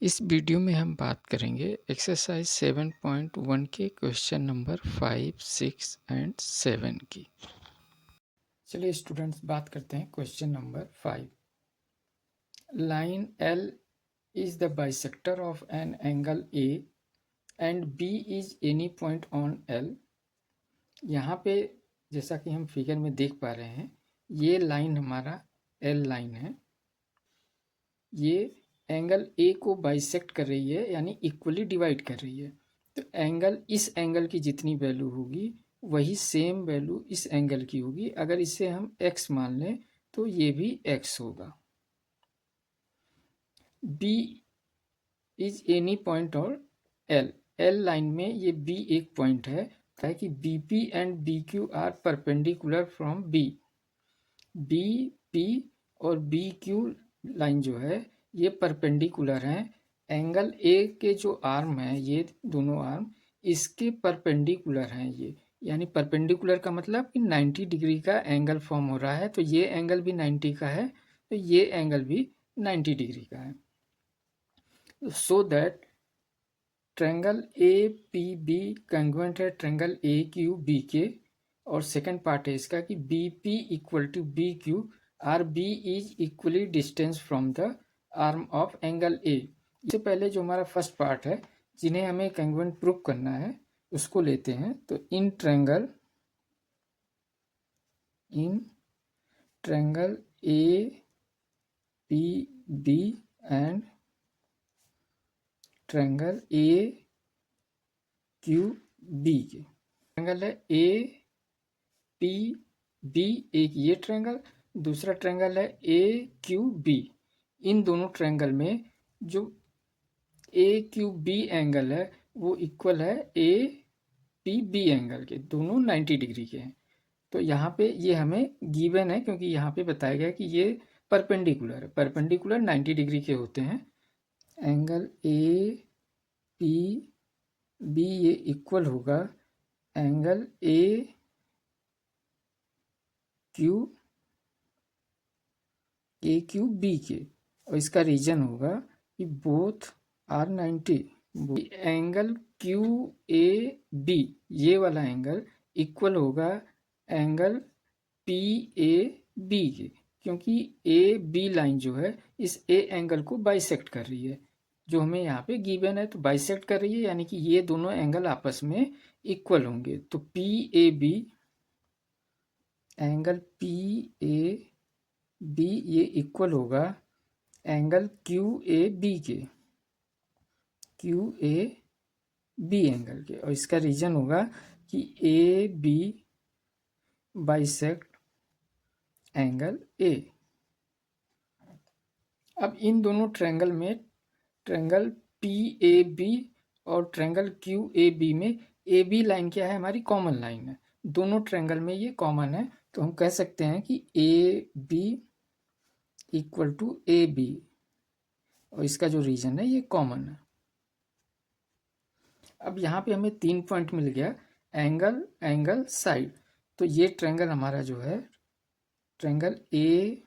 इस वीडियो में हम बात करेंगे एक्सरसाइज 7.1 के क्वेश्चन नंबर 5, 6 एंड 7 की। चलिए स्टूडेंट्स बात करते हैं question number 5। Line L is the bisector of an angle A and B is any point on L। यहाँ पे जैसा कि हम फिगर में देख पा रहे हैं, ये लाइन हमारा L लाइन है। ये एंगल ए को बाइसेक्ट कर रही है, यानी इक्वली डिवाइड कर रही है। तो एंगल, इस एंगल की जितनी वैल्यू होगी वही सेम वैल्यू इस एंगल की होगी। अगर इसे हम x मान लें तो ये भी x होगा। B इज एनी पॉइंट और L लाइन में ये B एक पॉइंट है कि BP and BQ are perpendicular from B। BP और BQ लाइन जो है ये परपेंडिकुलर हैं। एंगल ए के जो आर्म है, ये दोनों आर्म इसके परपेंडिकुलर हैं ये, यानी परपेंडिकुलर का मतलब कि 90 डिग्री का एंगल फॉर्म हो रहा है। तो ये एंगल भी 90 का है, तो ये एंगल भी 90 डिग्री का है। So that triangle A P B congruent है ट्रायंगल ए क्यू बी के। और सेकंड पार्ट है इसका कि B P equal to B Q or B is equally distance from the arm of angle A. इससे पहले जो हमारा फर्स्ट पार्ट है, जिन्हें हमें कंग्रुएंट प्रूव करना है, उसको लेते हैं। तो in triangle A P B and triangle A Q B के ट्रायंगल है ए पी बी, एक ये ट्रायंगल, दूसरा ट्रायंगल है ए क्यू बी। इन दोनों ट्रायंगल में जो ए क्यू बी एंगल है वो इक्वल है ए पी बी एंगल के, दोनों 90 डिग्री के हैं। तो यहाँ पे ये हमें गिवन है, क्योंकि यहाँ पे बताया गया कि ये परपेंडिकुलर है, परपेंडिकुलर 90 डिग्री के होते हैं। एंगल ए पी बी ये इक्वल होगा एंगल ए क्यू बी के, और इसका रीजन होगा कि both are 90। Angle Q A B, ये वाला एंगल इक्वल होगा एंगल पी ए बी के, क्योंकि ए बी लाइन जो है इस ए एंगल को बाइसेक्ट कर रही है, जो हमें यहाँ पे गिवन है। तो बाइसेक्ट कर रही है यानी कि ये दोनों एंगल आपस में इक्वल होंगे। तो P A B, angle P A B ये इक्वल होगा एंगल क्यू ए बी के, क्यू ए बी एंगल के, और इसका रीजन होगा कि A B bisect angle A. अब इन दोनों ट्रायंगल में, ट्रायंगल पी ए बी और ट्रायंगल क्यू ए बी में ए बी लाइन क्या है, हमारी कॉमन लाइन है। दोनों ट्रायंगल में ये कॉमन है, तो हम कह सकते हैं कि A B equal to A B, और इसका जो रीजन है ये कॉमन है। अब यहाँ पे हमें 3 पॉइंट मिल गया, एंगल, एंगल, साइड। तो ये ट्रायंगल हमारा जो है, ट्रायंगल ए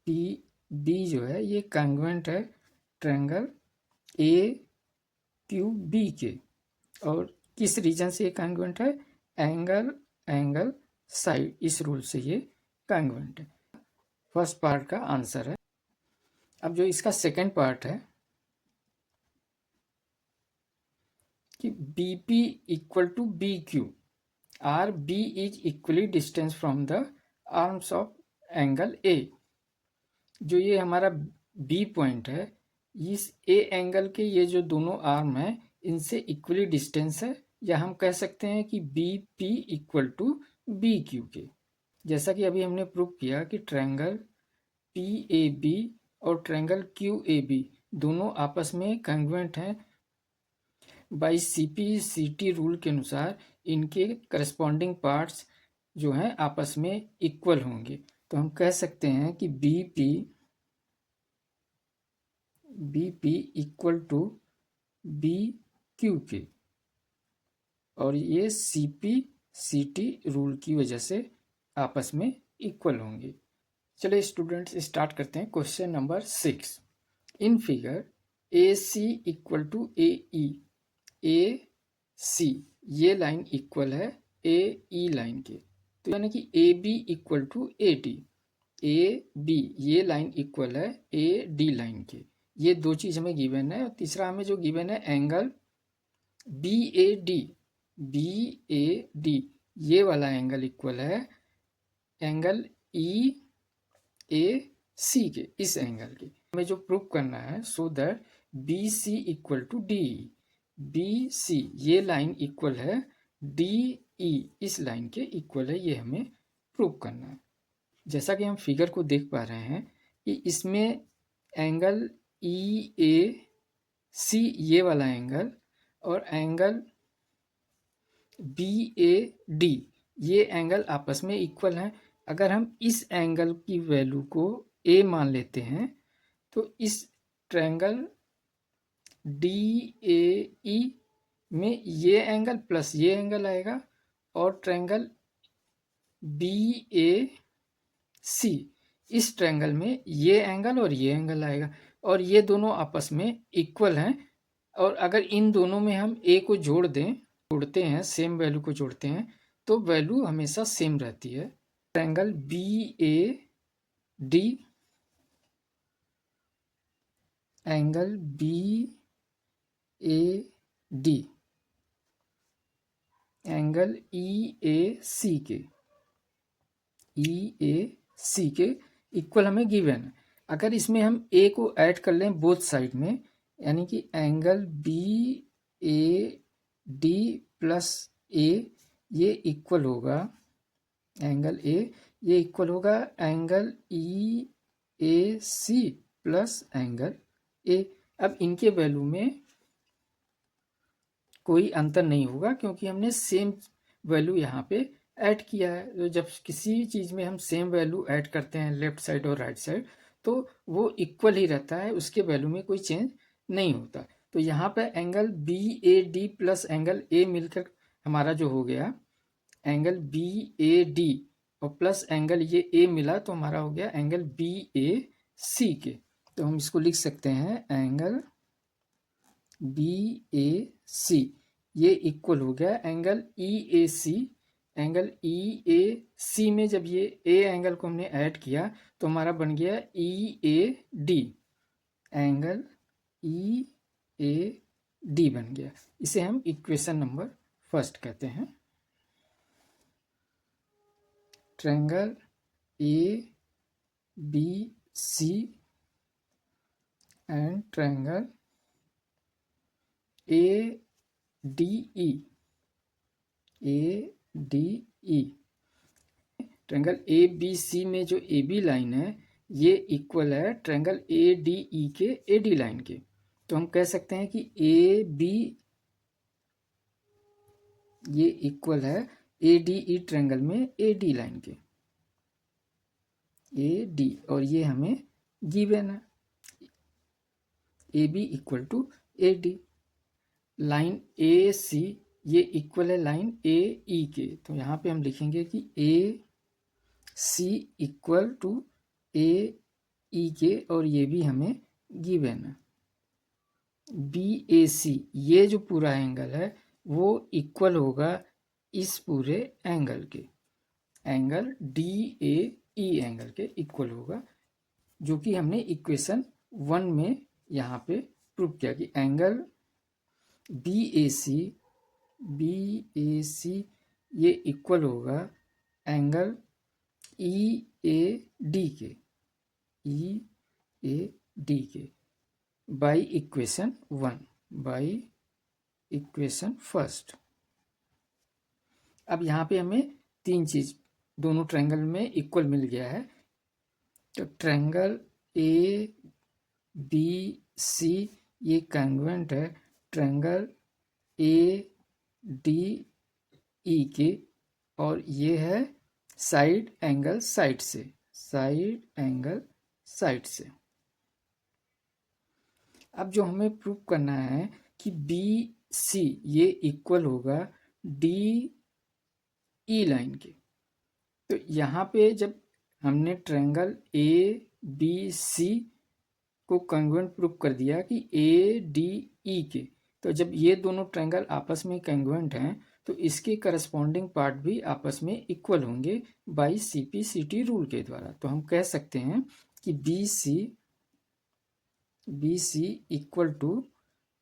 पी बी जो है ये कांग्रुएंट है ट्रायंगल ए क्यू बी के। और किस रीजन से ये कांग्रुएंट है, एंगल, एंगल, साइड, इस रूल से ये कांग्रुएंट है। फर्स्ट पार्ट का आंसर है। अब जो इसका सेकंड पार्ट है कि B P equal to B Q or B is equally distance from the arms of angle A. जो ये हमारा बी पॉइंट है, इस ए एंगल के ये जो दोनों आर्म हैं इनसे इक्वली डिस्टेंस है, या हम कह सकते हैं कि B P equal to B Q के। जैसा कि अभी हमने प्रूव किया कि ट्रायंगल पी ए बी और ट्रायंगल क्यू ए बी दोनों आपस में कांग्रुएंट हैं। By C P C T rule के अनुसार इनके करस्पॉन्डिंग पार्ट्स जो हैं आपस में इक्वल होंगे। तो हम कह सकते हैं कि B P equal to B Q के, और ये C P C T rule की वजह से आपस में इक्वल होंगे। चलिए स्टूडेंट्स स्टार्ट करते हैं question number 6। In figure A C equal to A E, A C ये लाइन इक्वल है ए ई लाइन के, तो यानी कि A B equal to A D, A B ये लाइन इक्वल है ए डी लाइन के। ये दो चीज हमें गिवन है। और तीसरा हमें जो गिवन है angle B A D, B A D ये वाला एंगल इक्वल है एंगल ई ए सी के, इस एंगल के। हमें जो प्रूव करना है so that B C equal to D, B C ये लाइन इक्वल है डी ई इस लाइन के इक्वल है, ये हमें प्रूव करना है। जैसा कि हम फिगर को देख पा रहे हैं कि इसमें एंगल ई ए सी ये वाला एंगल और एंगल बी ए डी ये एंगल आपस में इक्वल हैं। अगर हम इस एंगल की वैल्यू को ए मान लेते हैं तो इस ट्रायंगल डी ए ई में ये एंगल प्लस ये एंगल आएगा और ट्रायंगल बी ए सी इस ट्रायंगल में ये एंगल और ये एंगल आएगा और ये दोनों आपस में इक्वल हैं। और अगर इन दोनों में हम ए को जोड़ते हैं, सेम वैल्यू को जोड़ते हैं तो वैल्यू हमेशा सेम रहती है। Triangle B A D, angle B A D, angle E A C के, ई ए सी के इक्वल हमें गिवन है। अगर इसमें हम ए को ऐड कर लें बोथ साइड में, यानी कि angle B A D plus A ये इक्वल होगा एंगल ए, ये इक्वल होगा angle E A C plus angle A. अब इनके वैल्यू में कोई अंतर नहीं होगा क्योंकि हमने सेम वैल्यू यहाँ पे ऐड किया है। तो जब किसी चीज़ में हम सेम वैल्यू ऐड करते हैं लेफ्ट साइड और राइट साइड तो वो इक्वल ही रहता है, उसके वैल्यू में कोई चेंज नहीं होता। तो यहाँ पे angle B A D plus angle A मिलकर हमारा जो हो गया एंगल बी ए डी और प्लस एंगल ये ए मिला तो हमारा हो गया एंगल बी ए सी के। तो हम इसको लिख सकते हैं एंगल बी ए सी ये इक्वल हो गया angle E A C. Angle E A सी में जब ये ए एंगल को हमने ऐड किया तो हमारा बन गया E A D, angle E A D बन गया। इसे हम इक्वेशन नंबर फर्स्ट कहते हैं। Triangle A B C and triangle A D E, A D E, triangle A B C में जो ए बी लाइन है ये इक्वल है ट्रायंगल ए डी ई के ए डी लाइन के। तो हम कह सकते हैं कि ए बी ये इक्वल है ए डी ई ट्रायंगल में ए डी लाइन के, ए डी और ये हमें गिवन है A B equal to A D. Line A C ये इक्वल है लाइन ए ई के, तो यहाँ पे हम लिखेंगे कि ए सी इक्वल टू ए ई के और ये भी हमें गिवन है। बी ए सी ये जो पूरा एंगल है वो इक्वल होगा इस पूरे एंगल के, angle D A E angle के इक्वल होगा, जो कि हमने इक्वेशन 1 में यहाँ पे प्रूव किया कि एंगल बी ए सी ये इक्वल होगा एंगल ई ए डी के, ई ए डी के by equation 1, by equation first. अब यहाँ पे हमें तीन चीज दोनों ट्रायंगल में इक्वल मिल गया है। तो ट्रायंगल ए बी सी ये कॉन्ग्रुएंट है ट्रायंगल ए डी ई के और ये है साइड एंगल साइड से, साइड एंगल साइड से। अब जो हमें प्रूव करना है कि बी सी ये इक्वल होगा डी ई लाइन के। तो यहाँ पे जब हमने ट्रायंगल ए बी सी को कॉन्ग्रुएंट प्रूव कर दिया कि ए डी ई के। तो जब ये दोनों ट्रायंगल आपस में कॉन्ग्रुएंट हैं तो इसके करस्पॉन्डिंग पार्ट भी आपस में इक्वल होंगे बाई CP/CT रूल के द्वारा। तो हम कह सकते हैं कि BC इक्वल टू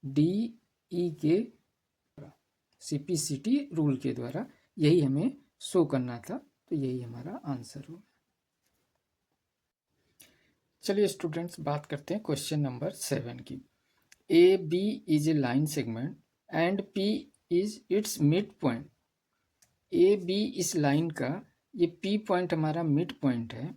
DE के CP/CT रूल के द्वारा। यही हमें शो करना था, तो यही हमारा आंसर होगा। चलिए स्टूडेंट्स, बात करते हैं क्वेश्चन नंबर 7 की। AB is a line segment and P is its mid point. AB इस लाइन का ये P पॉइंट हमारा मिड पॉइंट है।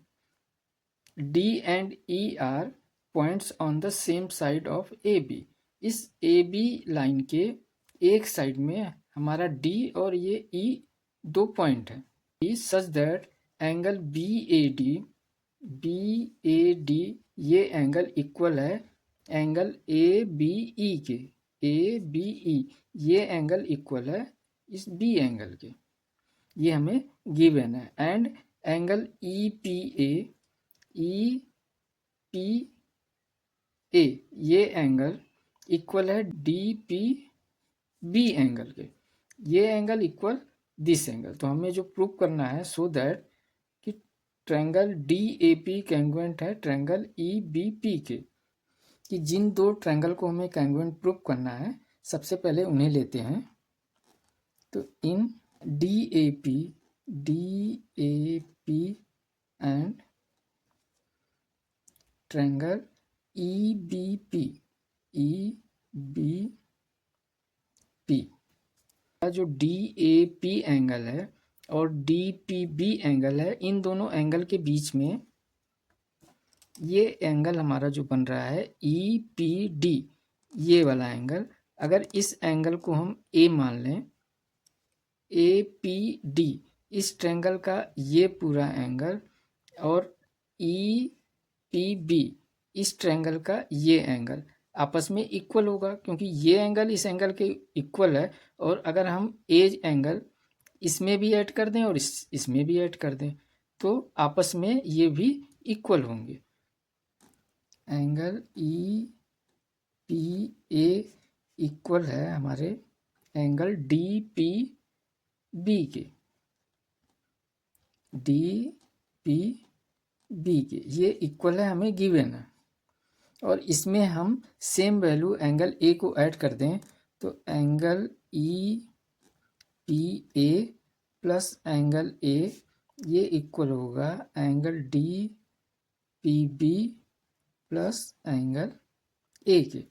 D and E are points on the same side of AB। इस AB लाइन के एक side में हमारा D और ये E दो पॉइंट है। सच दैट एंगल BAD ये एंगल इक्वल है एंगल ABE के। ABE ये एंगल इक्वल है इस B एंगल के, ये हमें गिवन है। एंड एंगल EPA ये एंगल इक्वल है DPB एंगल के। ये एंगल इक्वल दिस एंगल। तो हमें जो प्रूव करना है सो दैट कि ट्रायंगल DAP कॉन्ग्रुएंट है ट्रायंगल EBP के। कि जिन दो ट्रायंगल को हमें कॉन्ग्रुएंट प्रूव करना है, सबसे पहले उन्हें लेते हैं। तो इन DAP एंड ट्रायंगल EBP जो DAP एंगल है और DPB एंगल है, इन दोनों एंगल के बीच में ये एंगल हमारा जो बन रहा है EPD, ये वाला एंगल। अगर इस एंगल को हम A मान लें, APD इस ट्रायंगल का ये पूरा एंगल, और EPB इस ट्रायंगल का ये एंगल आपस में इक्वल होगा, क्योंकि ये एंगल इस एंगल के इक्वल है। और अगर हम एज एंगल इसमें भी ऐड कर दें और इसमें भी ऐड कर दें तो आपस में ये भी इक्वल होंगे। एंगल EPA इक्वल है हमारे एंगल DPB के। ये इक्वल है, हमें गिवन है। और इसमें हम सेम वैल्यू एंगल A को ऐड कर दें तो angle EPA plus angle A ये इक्वल होगा angle DPB plus angle A के।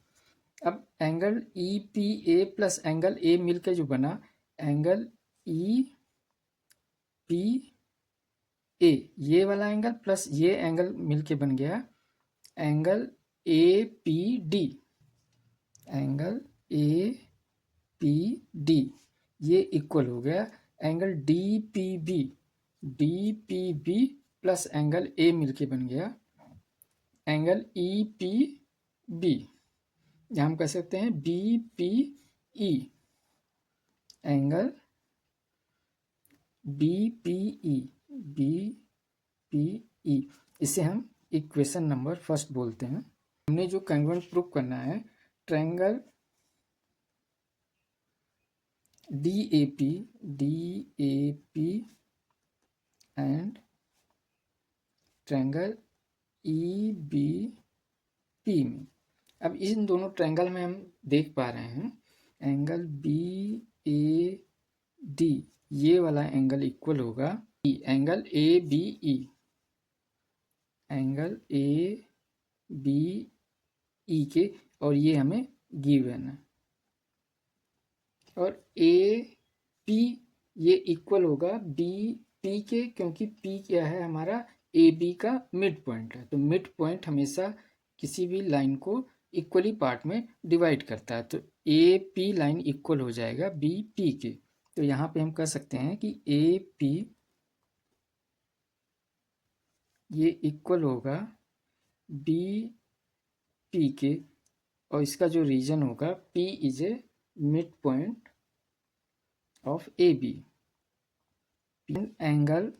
अब angle EPA plus angle A मिलकर जो बना एंगल EPA, ये वाला एंगल प्लस ये एंगल मिलके बन गया एंगल APD। एंगल APD ये इक्वल हो गया angle DPB plus angle A मिलके बन गया एंगल EPB। यहाँ हम कह सकते हैं BPE, एंगल BPE। इसे हम इक्वेशन नंबर फर्स्ट बोलते हैं। हमने जो कॉन्ग्रुएंट प्रूव करना है triangle DAP and triangle EBP में। अब इन दोनों ट्रायंगल में हम देख पा रहे हैं एंगल BAD ये वाला एंगल इक्वल होगा एंगल ABE। एंगल ABE के, और ये हमें गिवन है। और AP ये इक्वल होगा BP के, क्योंकि P क्या है हमारा AB का मिड पॉइंट है। तो मिड पॉइंट हमेशा किसी भी लाइन को इक्वली पार्ट में डिवाइड करता है। तो AP लाइन इक्वल हो जाएगा BP के। तो यहाँ पे हम कह सकते हैं कि AP ये इक्वल होगा BP के, और इसका जो रीजन होगा P is a mid point of AB। Angle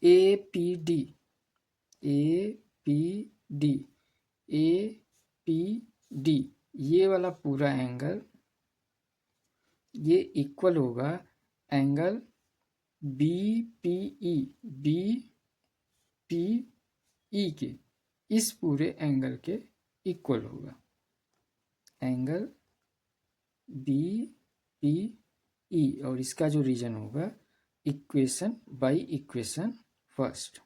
APD A P D ये वाला पूरा एंगल ये इक्वल होगा एंगल बी पी ई के, इस पूरे एंगल के इक्वल होगा। एंगल बी पी ई और इसका जो रीजन होगा इक्वेशन बाय इक्वेशन फर्स्ट,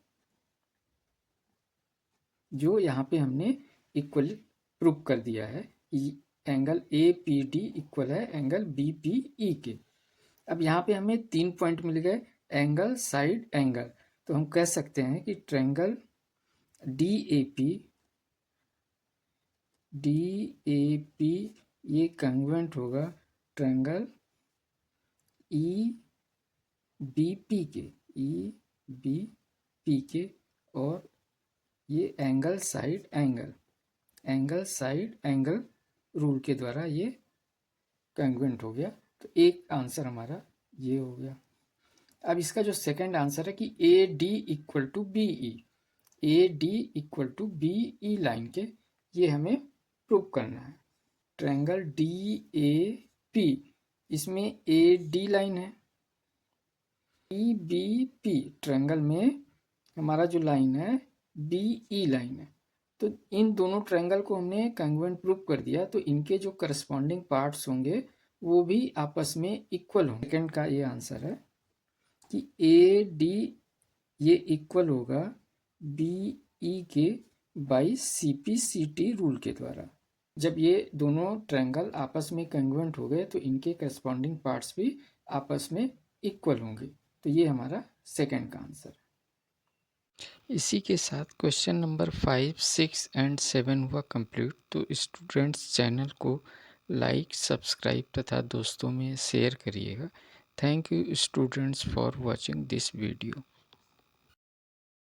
जो यहाँ पे हमने इक्वल प्रूव कर दिया है कि angle A P D equal है एंगल बी पी ई के। अब यहाँ पे हमें 3 पॉइंट मिल गए, एंगल, साइड, एंगल। तो हम कह सकते हैं कि ट्रायंगल डी ए पी ये कंग्रुएंट होगा ट्रायंगल ई बी पी के और ये एंगल साइड एंगल रूल के द्वारा ये कंग्रुएंट हो गया। तो एक आंसर हमारा ये हो गया। अब इसका जो सेकंड आंसर है कि A D equal to B E line के, ये हमें प्रूव करना है। ट्रायंगल डी ए पी, इसमें ए डी लाइन है, ई बी पी ट्रायंगल में हमारा जो लाइन है बी ई लाइन है। तो इन दोनों ट्रायंगल को हमने कंग्रुएंट प्रूव कर दिया, तो इनके जो करस्पॉन्डिंग पार्ट्स होंगे वो भी आपस में इक्वल होंगे। सेकंड का ये आंसर है कि ए डी ये इक्वल होगा बी ई के by C P C T rule के द्वारा। जब ये दोनों ट्रायंगल आपस में कंग्रुएंट हो गए तो इनके करस्पॉन्डिंग पार्ट्स भी आपस में इक्वल होंगे। तो ये हमारा सेकंड का आंसर है। इसी के साथ क्वेश्चन नंबर 5, 6 एंड 7 हुआ कंप्लीट। तो स्टूडेंट्स चैनल को लाइक, सब्सक्राइब तथा दोस्तों में शेयर करिएगा। Thank you students for watching this video.